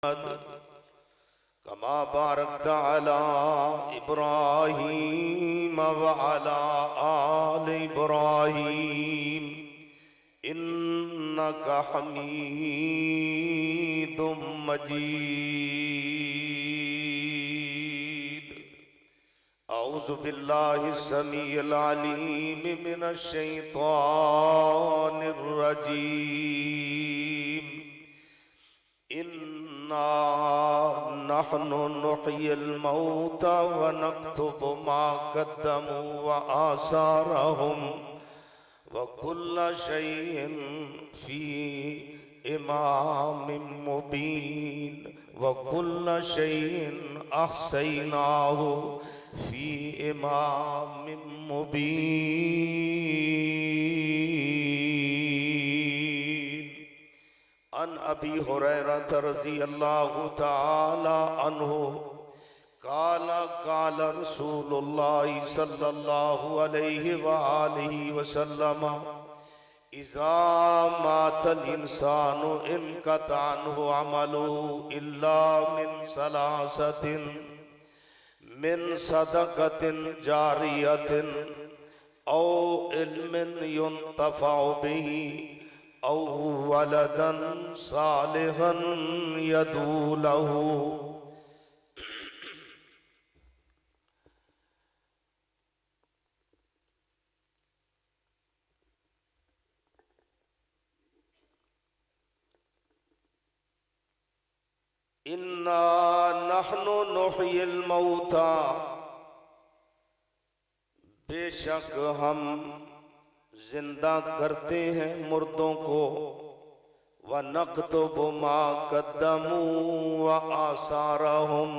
कमा बारकता अला इब्राहीम व अला आल इब्राहीम इन्नका हमीदुम मजीद। औज़ु बिल्लाहि समीइल अलीम मिनश शैतानिर रजीम। इन्ना नहनु नुह्यिल मौता व नक्तुबु मा क़द्दमू व आसारहुम व कुल्ला शैइन फी इमामिम मुबीन व कुल्ला शैइन अहसैनाहु फी इमामिम मुबीन। अन अबी हुरैरा रज़ियल्लाहु ताला अन्हु काला काला रसूलुल्लाह सल्लल्लाहु अलैहि व आलिहि वसल्लम इज़ा मातल इंसानु इनक़ता अन्हु अमलुहु इल्ला मिन सलासतिन मिन सदक़तिन जारियतिन औ इल्मिन युन्तफ़उ बिही औ वलदन सालिहन यदू लहू। इन्ना नहनु नुह्यिल मौता, बेशक हम जिंदा करते हैं मुर्दों को, व नक्तुबु मा क़द्दमू व आसारहुम,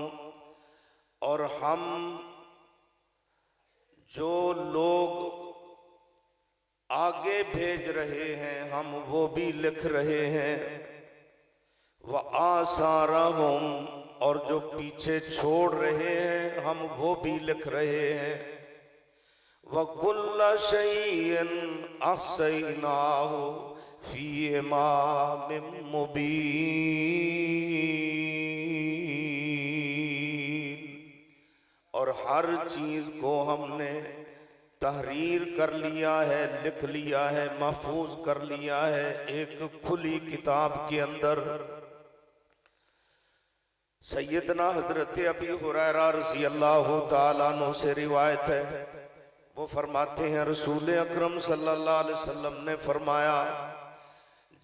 और हम जो लोग आगे भेज रहे हैं हम वो भी लिख रहे हैं। व आसारहुम, और जो पीछे छोड़ रहे हैं हम वो भी लिख रहे हैं। व कुल्ला शैइन अहसैनाहु फी इमामिम मुबीन, और हर चीज को हमने तहरीर कर लिया है, लिख लिया है, महफूज कर लिया है एक खुली किताब के अंदर। सैयदना हजरत अबी हुरैरा रज़ियल्लाहु ताला अन्हु से रिवायत है, वो फरमाते हैं रसूल अकरम सल्लल्लाहु अलैहि वसल्लम ने फरमाया,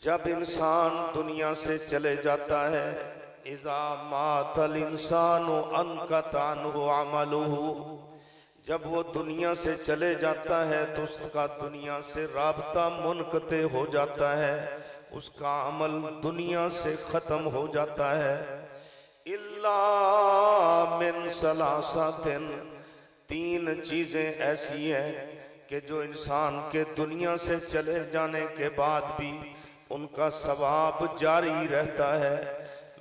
जब इंसान दुनिया से चले जाता है, इज़ा मातल इंसानु अनक़ता अन्हु अमलुहु, जब वो दुनिया से चले जाता है तो उसका दुनिया से राबता मुनक़ते हो जाता है, उसका अमल दुनिया से ख़त्म हो जाता है। इल्ला मिन सलासातिन, तीन चीजें ऐसी हैं कि जो इंसान के दुनिया से चले जाने के बाद भी उनका सवाब जारी रहता है।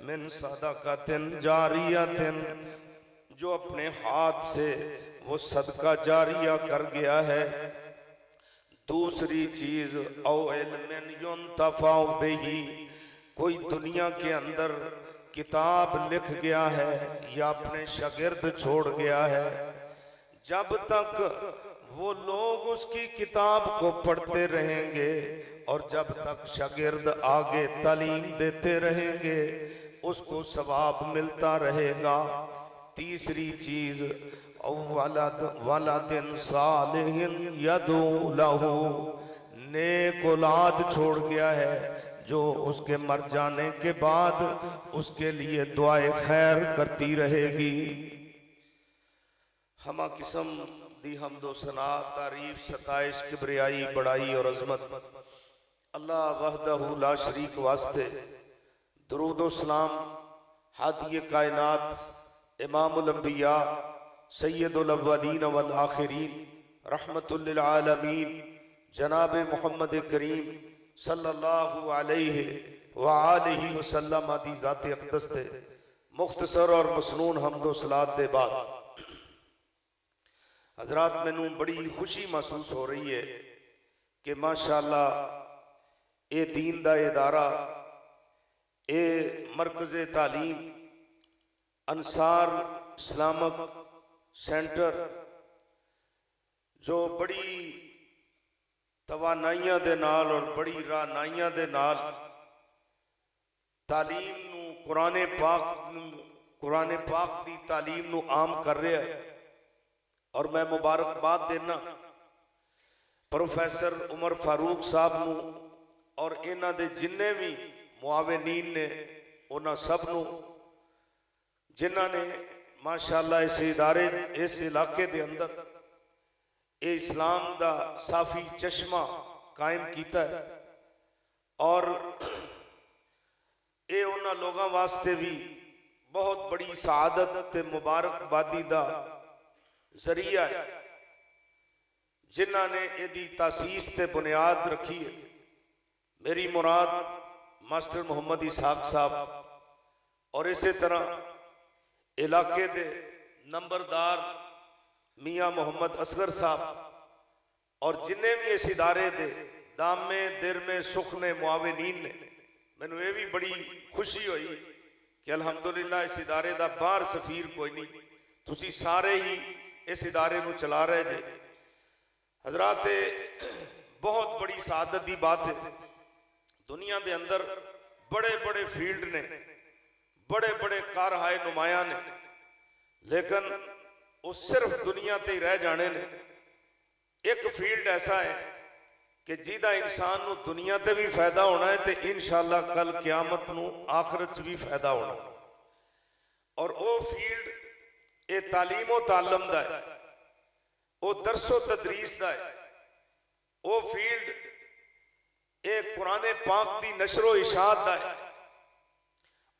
मिन सदक़तिन जारियतिन, जो अपने हाथ से वो सदका जारिया कर गया है। दूसरी चीज औ इल्मिन युन्तफ़उ बिही, कोई दुनिया के अंदर किताब लिख गया है या अपने शागिर्द छोड़ गया है, जब तक वो लोग उसकी किताब को पढ़ते रहेंगे और जब तक शागिर्द आगे तालीम देते रहेंगे उसको सवाब मिलता रहेगा। तीसरी चीज वलदिन सालिहिन यदू लहू, नेक औलाद छोड़ गया है जो उसके मर जाने के बाद उसके लिए दुआए खैर करती रहेगी। हमा किस्म दी हमदो सना, तारीफ, सताइश, किबरियाई, बड़ाई और अजमत अल्लाह वहदहू ला शरीक वास्ते। दुरूद व सलाम हादिए कायनात इमामुल अंबिया सैयदुल अव्वलीन वल आखिरीन रहमतुल लिल आलमीन जनाब मोहम्मद करीम सल्लल्लाहु अलैहि व आलिहि वसल्लम दी ज़ात अक़दस ते मुख्तसर और मसनून हमदो सलात दे बाद हजरात मैनू बड़ी खुशी महसूस हो रही है कि माशाअल्लाह ये दीन दा इदारा ये मरकज़ तालीम अंसार इस्लामिक सेंटर जो बड़ी तवानाइयां दे नाल और बड़ी राहनाइयां दे नाल तालीम नू कुरान पाक दी तालीम नू आम कर रहा है। और मैं मुबारकबाद देना प्रोफैसर उमर फारूक साहब नू और इन्हां दे जिन्ने भी मुआविनीन ने उन्हां सब नू जिन्हां ने माशाअल्लाह इस इदारे इस इलाके दे अंदर ये इस्लाम दा साफी चश्मा कायम किया है। और ये उन्हां लोगों वास्ते भी बहुत बड़ी सआदत ते मुबारकबादी दा जरिया है जिन्हां ने इहदी तासीस ते बुनियाद रखी है। मेरी मुराद मास्टर मोहम्मद इसहाक साहब और इसी तरह इलाके दे नंबरदार मियाँ मोहम्मद असगर साहब और जिन्हें भी इस इदारे दे दामे दिरमे सुखने मुआविनीन ने। मैनू ये भी बड़ी खुशी हुई कि अल्हम्दुलिल्लाह इस इदारे का बाहर सफीर कोई नहीं, तुसी सारे ही इस इदारे को चला रहे जे। हजरात बहुत बड़ी सआदत की बात है, दुनिया के अंदर बड़े बड़े फील्ड ने, बड़े बड़े कारहाए नुमाया ने, लेकिन वो सिर्फ दुनिया ते ही रह जाने ने। एक फील्ड ऐसा है कि जिदा इंसान नू दुनिया ते भी फायदा होना है तो इंशाअल्लाह कल क्यामत नू आखिरत च भी फायदा होना। और वो फील्ड ये तालीमो तालम दा है, वो दरसो तदरीस दा है, वो फील्ड ये कुरान पाक दी नशरो इशात दा है।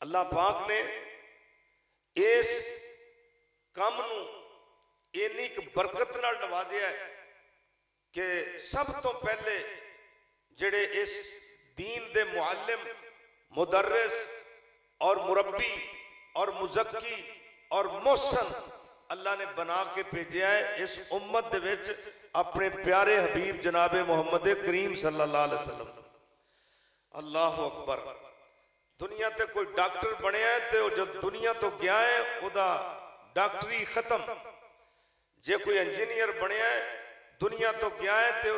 अल्लाह पाक ने इस काम नू इन्नी बरकत नाल नवाजिया है कि सब तो पहले जिहड़े इस दीन दे मुअल्लिम, मुदर्रिस और मुरब्बी और मुज़क्की और मोहसन अल्लाह ने बना के भेजा है इस उम्मत दे विच अपने प्यारे हबीब जनाबे मुहम्मद करीम सल्लल्लाहु अलैहि वसल्लम। अल्लाह अकबर। दुनिया ते कोई डॉक्टर बनया है तो जब दुनिया तो गया है उदा डॉक्टरी खत्म। जे कोई इंजीनियर बनया है दुनिया तो गया है तो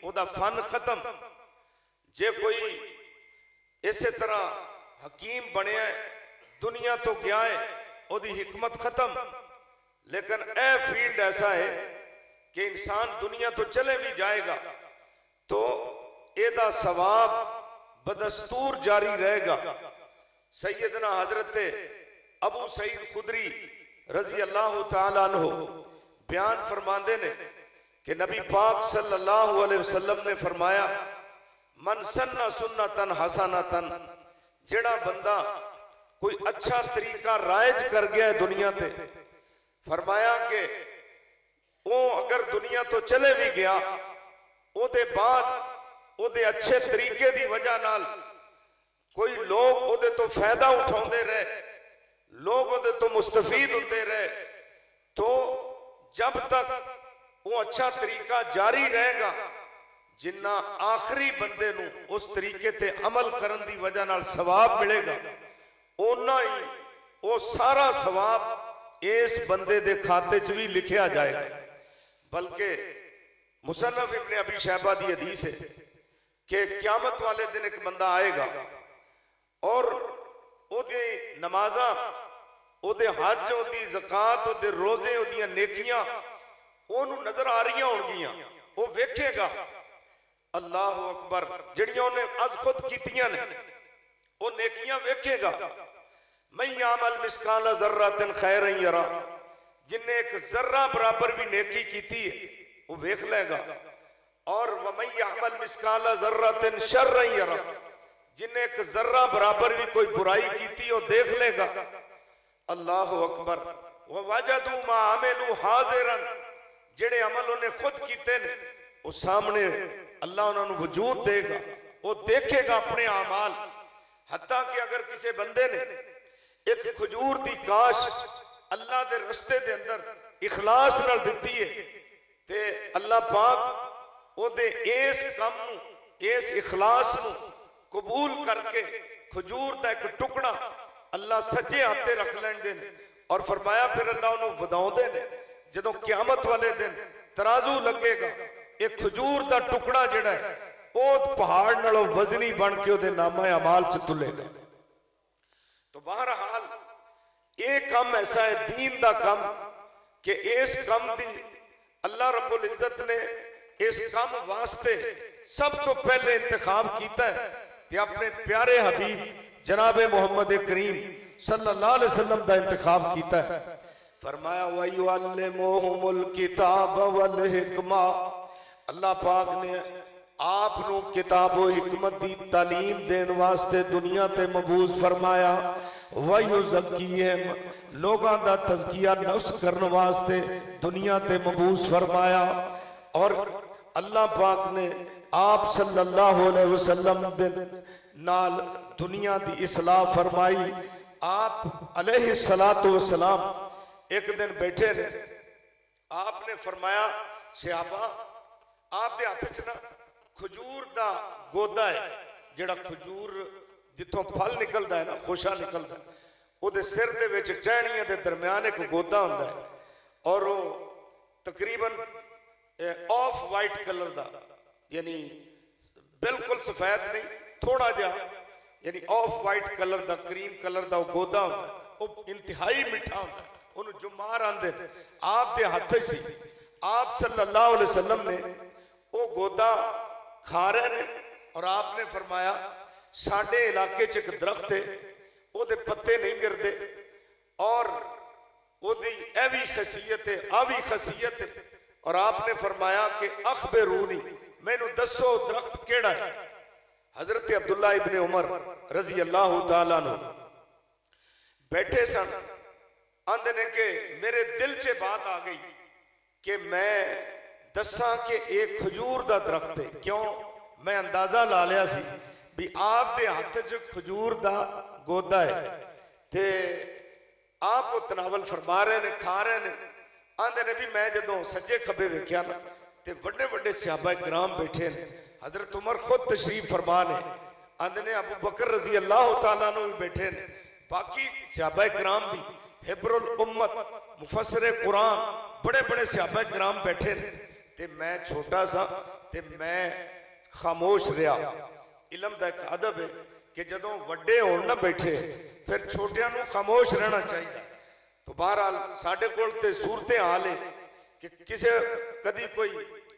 उदा फन खत्म। जे कोई इसी तरह हकीम बनया है दुनिया तो गया है उदी हिकमत खत्म। लेकिन यह फील्ड ऐसा है कि इंसान दुनिया तो चले भी जाएगा तो एदा सवाब बदस्तूर जारी रहेगा। सैयदना हजरत अबू सईद खुदरी रजी अल्लाह तआला अन्हु बयान फरमाते ने कि नबी पाक सल्लल्लाहु अलैहि वसल्लम ने फरमाया, मन सन्ना सुन्नतन हसनतन, जेड़ा बंदा कोई अच्छा तरीका राइज कर गया है दुनिया ते, फरमाया कि वो अगर दुनिया तो चले भी गया ओदे बाद ओदे अच्छे तरीके की वजह नाल कोई लोग ओदे तो फायदा उठाते रहे, लोग ओदे तो मुस्तफीद होते रहे, तो जब तक वो अच्छा तरीका जारी रहेगा जिन्ना आखिरी बंदे नू उस तरीके ते अमल करन दी वजह नाल सवाब मिलेगा ओना ही वो सारा सवाब इस बंदे दे खाते च भी लिखा जाएगा। बल्कि मुसन्नफ इब्ने अबी शैबा दी हदीस है कि क़यामत वाले दिन एक बंदा आएगा और ओदे नमाजा, ओदे हज, ओदी ज़कात, ओदे रोजे, ओदियां नेकियां ओनू नजर आ रही होणगियां, वो वेखेगा। अल्लाह अकबर। जिहड़ियां ओने अज खुद कीतियां ने वो नेकियां वेखेगा। मैं आमल मिसकाल ज़र्रतिन खैरन यरा, जिन्हें एक जर्रा बराबर भी नेकी की है वो वेख लेगा। और वमन यअमल मिसकाल ज़र्रतिन शर्रन यरा, जिन्हें एक जर्रा बराबर भी कोई बुराई की वो देख लेगा। अल्लाह अकबर। ववजदू मा अमिलू हाज़िरन, जेड़े अमल उन्हें खुद किए ने वो सामने अल्लाह उन्होंने वजूद देगा, वो देखेगा अपने आमाल। हत्ता कि अगर किसी बंदे ने एक खजूर की काश अल्लाह के रस्ते के अंदर इखलास नाल दिती है ते अल्लाह पाक ओदे इस काम नू, इस इखलास नू कबूल करके खजूर का एक टुकड़ा अल्लाह सज्जे हाथे रख लेंदे ने और फरमाया फिर अल्लाह उन्होंने वधाउंदे ने जदों क़यामत वाले दिन तराजू लगेगा एक खजूर का टुकड़ा जिहड़ा है वो पहाड़ नालों वजनी बन के उहदे नामा अमाल च तुलेगा। तो बहरहाल ये काम ऐसा है दीन का काम कि इस काम दी अल्लाह रब्बुल इज्जत ने इस काम वास्ते सब तो पहले इंतखाब किया है कि अपने प्यारे हबीब जनाब मोहम्मद करीम सल्लल्लाहु अलैहि वसल्लम का इंतखाब किया है। फरमाया वयुअल्लिमुहुमुल किताब वल हिकमा, अल्लाह पाक ने आप नू किताब व हिकमत दी तालीम देने वास्ते दुनिया ते मबूस फरमाया। वयुज़क्कीहिम, लोगों का तज़किया नफ्स करने वास्ते दुनिया ते मबूस फरमाया। और अल्लाह पाक ने आप सल्लल्लाहु अलैहि वसल्लम दे नाल दुनिया दी इस्लाह फरमाई। आप अलैहि सलातो वसलाम एक दिन बैठे ने, आपने फरमाया सहाबा आप दे हाथ च ना खजूर दा गोदा है, जिहड़ा खजूर जिथों फल निकलता है ना खोशा निकलता है, उहदे सिर दे विच टहनियां दे दरम्यान एक गोदा हुंदा है और वो तकरीबन ऑफ वाइट कलर दा, यानी बिल्कुल सफेद नहीं, थोड़ा जा यानी ऑफ वाइट कलर दा क्रीम कलर दा गोदा हुंदा है, वो इंतहाई मिठा हुंदा है, उन्होंने जुमार आंदे ने। आप दे हथ सी आप सल्लल्लाहु अलैहि वसल्लम ने वो गोदा खा रहे ने और आपने फरमाया साडे इलाके च एक दरख्त है ओदे पत्ते नहीं गिरते और ओदी ऐ भी खसीयत है आ भी खसीयत है। और आपने फरमाया कि अखबिरूनी, मैनू दसो दरख्त केड़ा है। हजरत अब्दुल्ला इब्ने उमर रजी अल्लाह तआला अन्हु बैठे सन, आंदे ने कि मेरे दिल च बात आ गई कि मैं दसा कि एक खजूर का दरख्त है। क्यों? मैं अंदाजा ला लिया सी भी आप दे हाथ च खजूर का गोदा है ते आप वो तनावल फरमा रहे ने, खा रहे ने। आंदे ने भी मैं जदों सज्जे खब्बे वेख्या ना ते वड्डे वड्डे सहाबा किराम बैठे ने, हजरत उमर खुद तशरीफ फरमा ने, आंदे ने अबू बकर रजी अल्लाह तआला अन्हु भी बैठे ने, बाकी सहाबा किराम भी, हिब्रुल उम्मत मुफस्सिर कुरान बड़े बड़े सहाबा किराम बैठे ने ते मैं छोटा सा ते मैं खामोश रहा। इलम का एक अदब है कि जदों वड्डे होण ना बैठे फिर छोटियां नूं खामोश रहना चाहिए। तो बहरहाल साडे कोल ते सूरत हाल है कि किसे कदी कोई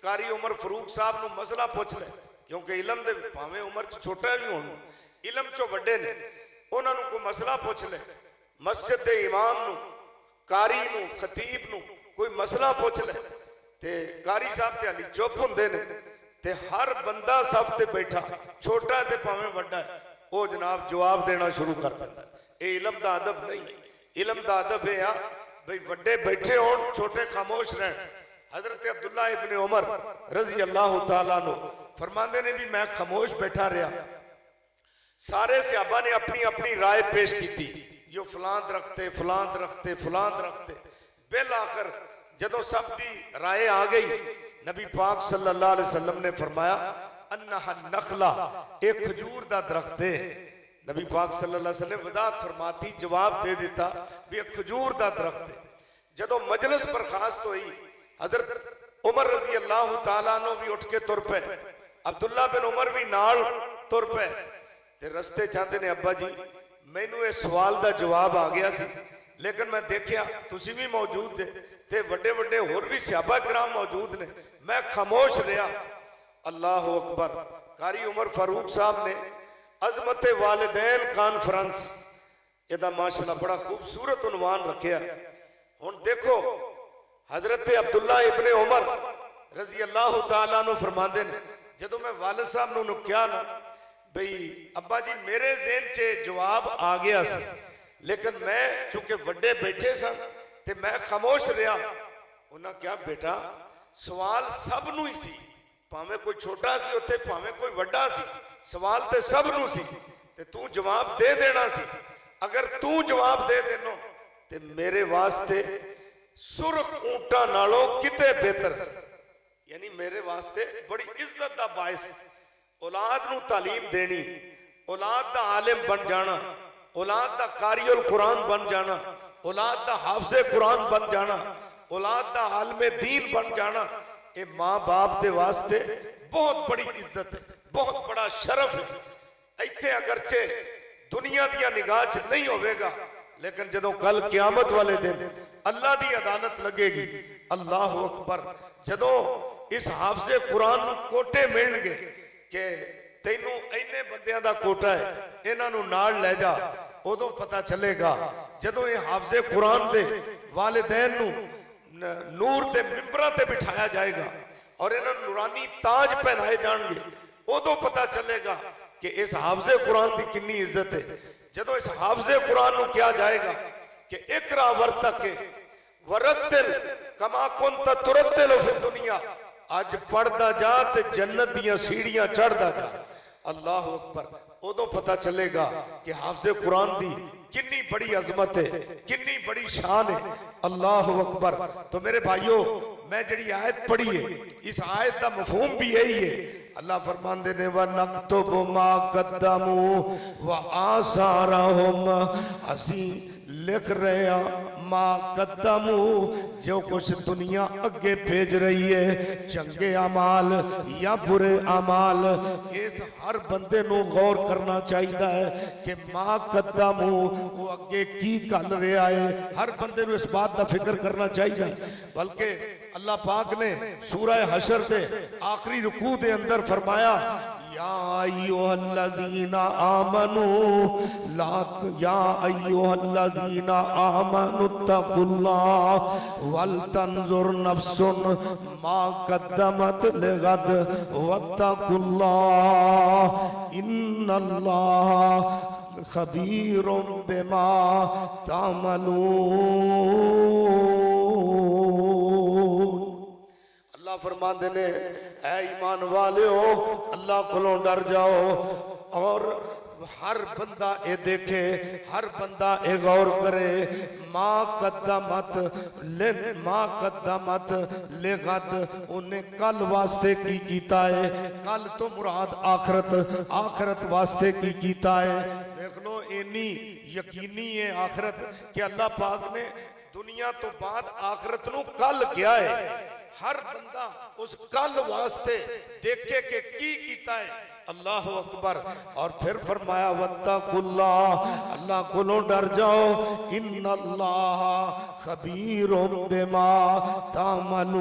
कारी उमर फरूक साहब नूं मसला पूछ ले, क्योंकि इलम दे भावें उमर च छोटा भी होण इलम चो वड्डे ने, उन्हां नूं कोई मसला पूछ ले, मस्जिद दे इमाम नूं, कारी नूं, खतीब नूं कोई मसला पूछ ले ते कारी साहब ते हाली चुप हुंदे ने ते हर बंदा सफ ते बैठा छोटा ते भावें वड्डा है वो जनाब जवाब देना शुरू कर दिंदा। ये इलम दा अदब नहीं, इलम दा अदब है आ भाई वड्डे बैठे होण छोटे खामोश रहन। हजरत अब्दुल्ला इब्ने उमर रजी अल्लाह तआला अन्हु फरमांदे ने भी मैं खामोश बैठा रहा, सारे सहाबा ने अपनी अपनी राय पेश की, जो फलां दरख्ते फलां दरख्ते फलां दरख्ते। बिल आखिर जदों सब दी राय आ गई, नबी पाक सल्लल्लाहु अलैहि वसल्लम ने फरमाया अन्नहा नखला, एक खजूर दा दरख्त है। नबी पाक सल्लल्लाहु अलैहि वसल्लम वजाहत फरमाती, जवाब दे दिता भी एक खजूर दा दरख्त है। जदों मजलिस बर्खास्त हुई, हजरत उमर रजी अल्लाह तआला अन्हु भी उठ के तुर पे, अब्दुल्ला बिन उमर भी नाल तुर पे ते रस्ते चाहते ने अब्बा जी मैनू इस सवाल का जवाब आ गया सी, लेकिन मैं देखा तुसी भी मौजूद थे ते वड्डे वड्डे होर भी सहाबा किराम मौजूद ने, मैं खामोश रहा। अल्लाह अकबर। कारी उमर फारूक साहब ने अजमत वालिदैन कॉन्फ्रेंस एदा माशाअल्लाह बड़ा खूबसूरत उन्वान रखा। हुण देखो हजरत अब्दुल्ला इब्ने उमर रजी अल्लाह तआला अन्हु फरमांदे ने, जदों मैं वालिद साहब नूं कहा ना भाई अब्बा जी मेरे ज़हन च जवाब आ गया सी, लेकिन मैं चूंकि वड्डे बैठे सन ते मैं खामोश रहा। उन्हें क्या बेटा सवाल सब नूं ही सी, भावें कोई छोटा सी उत्थे भावें कोई वड्डा सी, सवाल ते सब नूं सी ते तू जवाब दे देना सी। अगर तू जवाब दे देनो ते मेरे वास्ते सुरख ऊंटा नालों किते बेहतर सी, यानी मेरे वास्ते बड़ी इज्जत दा बाइस। औलाद नूं तालीम देनी, औलाद दा आलिम बन जाना, औलाद दा कारिउल कुरान बन जाना, औलाद दा हाफिज़े कुरान बन जाना, औलाद दा आलिमे दीन बन जाना, ये माँ बाप दे वास्ते बहुत बड़ी इज्जत है, बहुत बड़ा शरफ है। इत्थे अगरचे दुनिया दिया निगाह च नहीं होवेगा, लेकिन जदों कल क़यामत वाले दिन अल्लाह दी अदालत लगेगी, अल्लाह अकबर, जदों इस हाफिज़े कुरान नूं कोटे मिलणगे कि तैनू इन्ने बंदियां दा कोटा है, इन्हां नूं नाल लै जा, उदों पता चलेगा। जदों ये हाफिज़े कुरान दे वालिदैन नूं नूर दे मिंबरां ते बिठाया जाएगा और इन्हां नूं नूरानी ताज पहनाए जाणगे, उदों पता चलेगा कि इस हाफिज़े कुरान की कितनी इज्जत है। जदों इस हाफिज़े कुरान नूं कहा जाएगा कि इकरा वर्तके वरत्तिल कमा कुंत तुरत्तिल फी दुनिया, अज पढ़दा जा ते जन्नत दियां सीढ़ियां चढ़दा जा, अल्लाह अकबर, उदों पता चलेगा कि हाफिज़े कुरान दी कितनी बड़ी अजमत है, कितनी बड़ी शान है, अल्लाह अकबर। तो मेरे भाइयों, मैं जिहड़ी आयत पढ़ी है, इस आयत का मफहूम भी यही है। अल्लाह फरमांदे ने व नक्तुबु मा कद्दमू व आसारहुम, असी लिख रहे हैं मा कद्दमू, जो कुछ दुनिया अगे भेज रही है, चंगे अमाल या बुरे अमाल। इस हर बंदे नूं गौर करना चाहिए है कि मा कद्दमू वो अगे की कर रहा है, हर बंदे नूं इस बात का फिक्र करना चाहिए। बल्कि अल्लाह पाक ने सूरह हशर से आखिरी रुकू दे अंदर फरमाया, या अय्युहल्लज़ीना आमनू ला, या अय्युहल्लज़ीना आमनू तकुल्लाह वल तंजुर नफ्सुन मा कद्दमत लिगद वत्तकुल्लाह इन्नल्लाह खबीरुम बिमा तामलून। अल्लाह फरमाते ने, ऐ ईमान वाले हो, अल्लाह कोलों डर जाओ और हर बंदा ये देखे, हर बंदा ये गौर करे, माँ कद्दमत ले, माँ कद्दमत ले गद, उन्हें कल वास्ते की कीता है, कल तो मुराद आखरत, आखरत वास्ते की कीता है। देख लो, इन्नी यकीनी है आखरत कि अल्लाह पाक ने दुनिया तो बाद आखरत नूं कल किया है। हर बंदा उस कल वास्ते देखे के की कीता है, अल्लाह अकबर। और फिर फरमाया वत्तकुल्लाह, अल्लाह कोलों डर जाओ, इन्नल्लाह खबीरुम बिमा तामलून।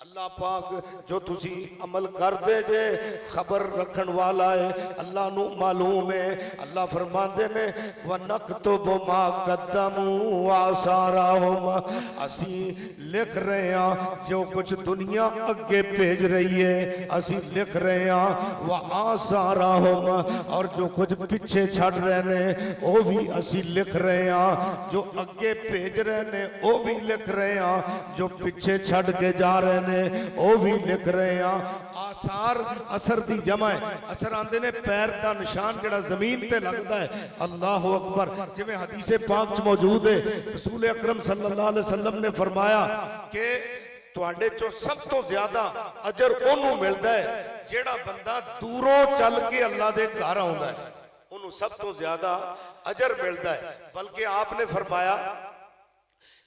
अल्लाह पाक जो तुसी अमल कर दे जे खबर रखन वाला है, अल्लाह नू मालूम है। अल्लाह फरमाते ने व नक्तुबु मा कद्दमू आसारहुम, असी लिख रहे हैं जो कुछ दुनिया अगे भेज रही है, असी लिख रहे हैं व आसारहुम, और जो कुछ पीछे छड़ रहे ने वो भी असी लिख रहे हैं, जो अगे भेज रहे ने वो भी लिख रहे हैं, जो पीछे छड़ के जा रहे ने वो भी लिख रहे हैं। आसार असर दी जमा है, असर आंदे ने पैर का निशान जिहड़ा जमीन ते लगदा है, अल्लाह अकबर। जिवें हदीसे पाक च मौजूद है, रसूल अकरम सल्लल्लाहु अलैहि वसल्लम ने फरमाया कि तुहाडे चों सब तो ज्यादा अजर ओनू मिलदा है जिहड़ा बंदा दूरों चल के अल्लाह दे घर आउंदा है, ओनू सब तो ज्यादा अजर मिलदा है। बल्कि आपने फरमाया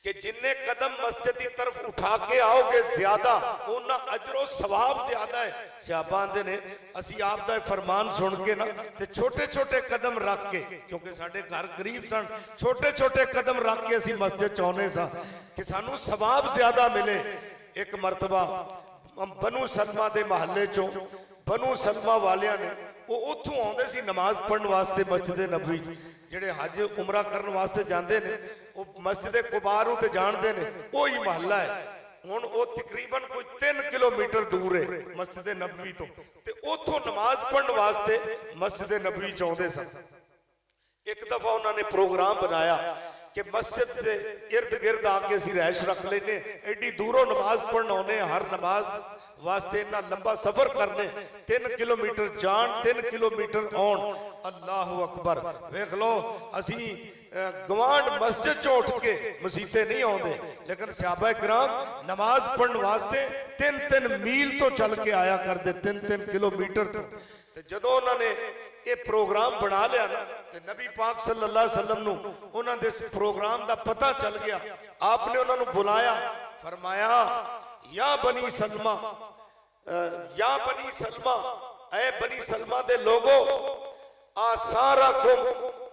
कि जिन्ने कदम मस्जिद की तरफ उठा के आओगे ज्यादा उन्ना अजरो सवाब ज्यादा है। सहाबा आंदे ने असी आप दा फरमान सुन के ना ते छोटे छोटे कदम रख के, क्योंकि साडे घर करीब सन, छोटे छोटे कदम रख के असी मस्जिद च आउने सा कि सानू सवाब ज्यादा मिले। एक मरतबा बनु सलमा दे महल्ले चो बनु सलमा वालियां ने वो उथों आउंदे सी नमाज पढ़न वास्ते मस्जिद नबवी, जेड़े हज उमरा करन वास्ते जांदे ने वो मस्जिद कुबा नूं ते जानदे ने, वही महल्ला है। हुण वो तकरीबन कोई 3 किलोमीटर दूर है मस्जिद नबवी तो, ते उथों नमाज पढ़न वास्ते मस्जिद नबवी च आउंदे सन। एक दफा उन्होंने प्रोग्राम बनाया कि मस्जिद के इर्द गिर्द आके असीं रैश रख लेने, एडी दूरों नमाज पढ़न आउने, हर नमाज वास्ते इन्ना लंबा सफर करने 3 किलोमीटर जान 3 किलोमीटर आउण। अल्लाह अकबर। वेख लो असी गवांड मस्जिद चो उठ के मसीते नहीं आते, लेकिन सहाबा किराम नमाज पढ़ने वास्ते 3-3 मील तो चल के आया करते, 3-3 किलोमीटर तो। जदों उन्होंने ये प्रोग्राम बना लिया ना, तो नबी पाक सल्लल्लाहु अलैहि वसल्लम नूं उन्होंने इस प्रोग्राम का पता चल गया। आपने उन्होंने बुलाया, फरमाया या बनी सलमा, या बनी सलमा, ऐ बनी सलमा दे लोगो, आसारकुम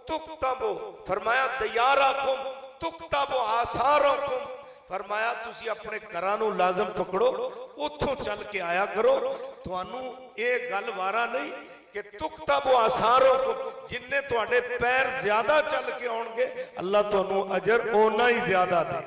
तुक्तबो, फरमाया दयारकुम तुक्तबो आसारकुम, फरमाया तुसी अपने घरां नूं लाजम पकड़ो, उथों चल के आया करो। तुहानू ये गल वारा नहीं कि तुक्तबो आसारकुम, जिन्ने तुहाडे पैर ज्यादा चल के आउणगे अल्लाह तुहानू अजर ओना ही ज्यादा दे।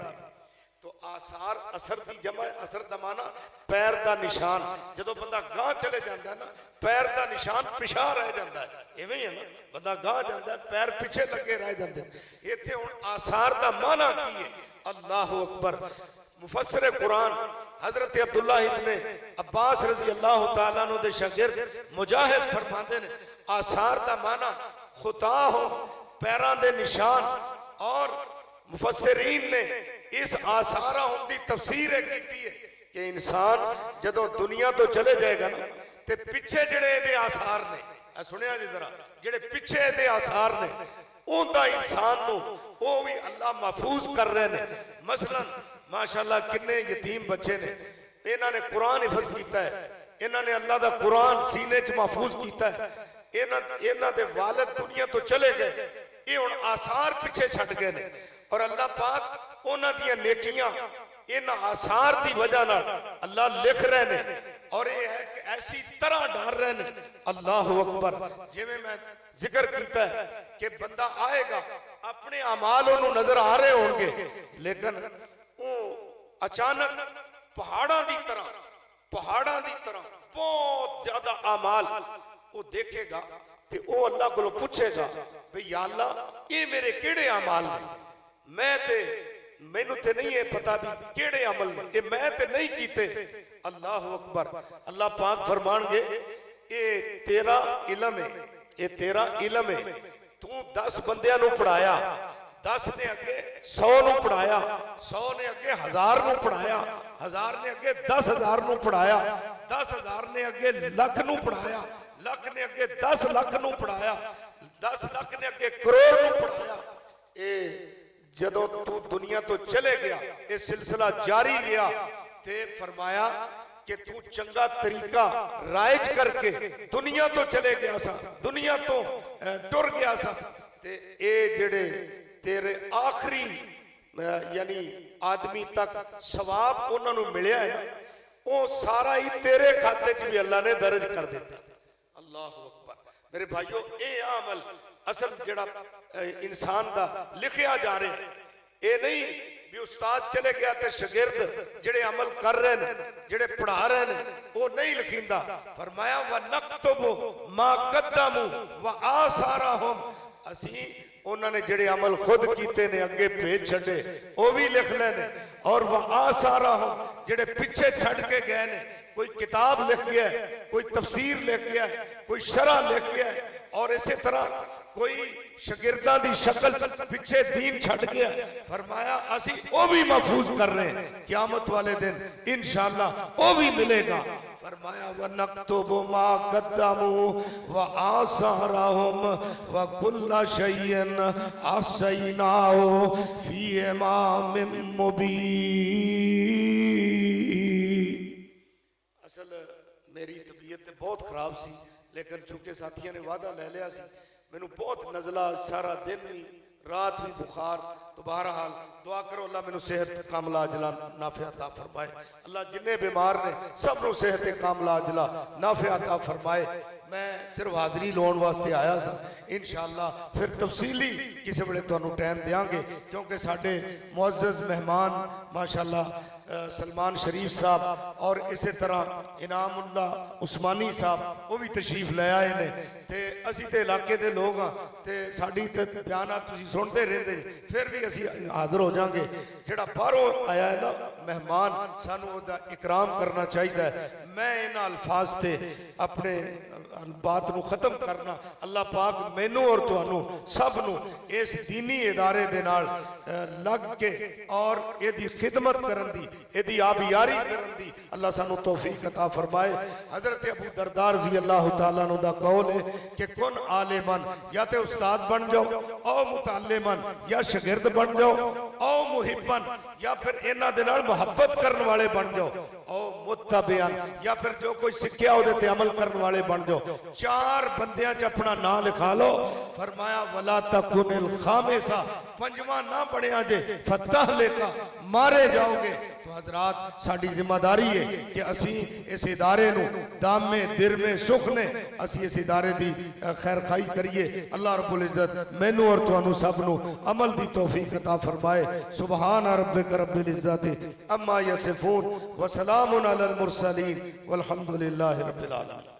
तो आसार असर की जमा, असर दा माना पैर दा निशान। जदों बंदा गांह चले जाता है ना, पैर दा निशान पिछा रह जाता है, इवें ही है ना, बंदा गांह जाता है पैर पिछे लगे रह जाते। इत्थे हुण आसार दा माना की है? अल्लाह अकबर। मुफस्सिर कुरान हजरत अब्दुल्लाह इब्ने अब्बास रजी अल्लाह तआला अन्हु दे शागिर्द मुजाहिद फरमाते ने आसार दा माना खुता हो, पैरां दे निशान। और मुफस्सिरीन ने इस आसारा होने की तफसीर की है कि इंसान जदों दुनिया तो चले जाएगा ना, ते पिछे जिहड़े इहदे आसार ने, सुनिया जी जरा, जिहड़े पिछे इहदे आसार ने उनका इंसान नूं वो भी अल्लाह महफूज कर रहे हैं। मसलन माशाअल्लाह किन्ने यतीम बच्चे ने, इन्हां ने कुरान हिफज किया है, इन्हां ने अल्लाह दा कुरान सीने च महफूज किया है। इन्हां दे वालिद दुनिया तो चले गए, ये हुण आसार पिछे छड्ड गए ने, और अल्लाह पाक उन्हां दियां नेकियां इन आसार की वजह नाल अल्लाह लिख रहे ने, और ये है कि ऐसी तरह डाल रहे ने। अल्लाह अकबर। जिवें मैं जिक्र किया है कि बंदा आएगा, अपने अमाल उन्होंने नजर आ रहे होंगे, लेकिन वो अचानक पहाड़ों की तरह बहुत ज्यादा अमाल वो देखेगा, तो वो अल्लाह को पूछेगा भाई या अल्लाह ये मेरे केड़े अमाल ने, मैनू ते नहीं है पता भी केड़े अमल ने, ये मैं ते नहीं कीते। अल्लाह अकबर। अल्लाह पाक फरमानगे ये तेरा इलम है, ये तेरा इलम है, तू 10 बंदियां नू पढ़ाया, 10 ने अगे 100 नू पढ़ाया, 100 ने अगे 1000 नू पढ़ाया, 1000 ने अगे 10,000 नू पढ़ाया, 10,000 ने अगे लख नू पढ़ाया, लख ने अगे 10 लाख नू पढ़ाया, 10 लाख ने अगे करोड़ नू पढ़ाया। ये जदों तू दुनिया तो चले गया, ये सिलसिला जारी रहा, ते फरमाया कि तू चंगा तरीका राइज करके दुनिया तो चले गया सा, दुनिया तो टुर गया सा, ते ये जेड़े तेरे आखिरी यानी आदमी तक सवाब उन्होंने मिलया है, वो सारा ही तेरे खाते च भी अल्लाह ने दर्ज कर दिता। अल्लाह अकबर। मेरे भाइयों, ये अमल असल जड़ा इंसान दा लिखिया जा रहा है, ये नहीं भी उस्ताद चले गया तो शागिर्द जेड़े अमल कर रहे हैं, जेड़े पढ़ा रहे हैं, वो नहीं लिखिंदा। फरमाया व नक्तबु मा कद्दमु व आसारहुम, असी उन्होंने जेड़े अमल खुद कीते ने अगे भेज छड़े वो भी लिख लेने, और व आसारहुम जेड़े पिछे छड़ के गए ने, कोई किताब लिख गया, कोई तफसीर लिख गया, कोई शरह लिख गया, और इसी तरह कोई शागिर्दां दी शक्ल पिछे दीन छड़ गया। फरमाया असी वो भी महफूज कर रहे हैं, क़यामत वाले दिन इंशाअल्लाह वो भी मिलेगा। फरमाया व नक्तुबु मा कद्दमु व आसारहुम व कुल्ल शैइन अहसैनाहु फी इमामिम मुबीन। असल मेरी तबीयत बहुत खराब सी, लेकिन चूंकि साथियों ने वादा ले लिया सी, मैनू बहुत नजला, सारा दिन भी रात भी बुखार, तो बहरहाल दुआ करो अल्लाह मैनू सेहत कामला अजला नाफिया अता फरमाए। अल्लाह जिन्ने बीमार ने सब नू सेहत कामला अजला नाफिया अता फरमाए। मैं सिर्फ हाजरी लाने वास्ते आया सा, इंशाअल्लाह फिर तफसीली किसी वेले तुहानू टाइम देंगे, क्योंकि साडे मुअज़्ज़ज़ मेहमान माशाअल्लाह सलमान शरीफ साहब और इसी तरह इनामुल्ला उस्मानी साहब वो भी तशरीफ ले आए ने। ते असी ते इलाके दे लोग हाँ ते साडी ते बयानात तुसीं सुनते रहंदे, फिर भी असी हाज़र हो जाएंगे। जिहड़ा बाहरों आया है ना मेहमान, सानू उहदा इकराम करना चाहिए। मैं इन्हां अल्फाज ते अपने बात नू खत्म करना। अल्लाह पाक मैनू और तुहानू सब नू इस दीनी इदारे दे नाल लग के और इहदी खिदमत करन दी, इहदी आबियारी करन दी अल्लाह सानू तौफीक अता फरमाए। हजरत अबू दरदा रज़ी अल्लाह तआला अन्हु दा कौल है कि कुन आलिमन, या ते उस्ताद बन जाओ, औ मुतअल्लिमन या शागिर्द बन जाओ, औ मुहिब्बन या फिर इन्हां दे नाल मोहब्बत करने वाले बन जाओ, औ मुत्तबियन या फिर जो कोई सिक्ख्या उहदे ते अमल करने वाले बन जाओ। चार बंदियां च अपना नाम लिखा लो। फरमाया वला तकुनिल खामिसा, पंजवां ना बनिया जे फतह लेका मारे जाओगे। तो हजरात साडी जिम्मेदारी है कि असी इस इदारे नू दामे दिरमे सुख ने असी इस इदारे दी खैर खाई करिए। अल्लाह रब्बुल इज्जत मैनू और तुहानू सब नू अमल दी तौफीक अता फरमाए। सुबहान रब्बिक रब्बिल इज्जति अम्मा यसिफून व सलामुन अलल मुरसलीन वल्हम्दुलिल्लाहि रब्बिल आलमीन।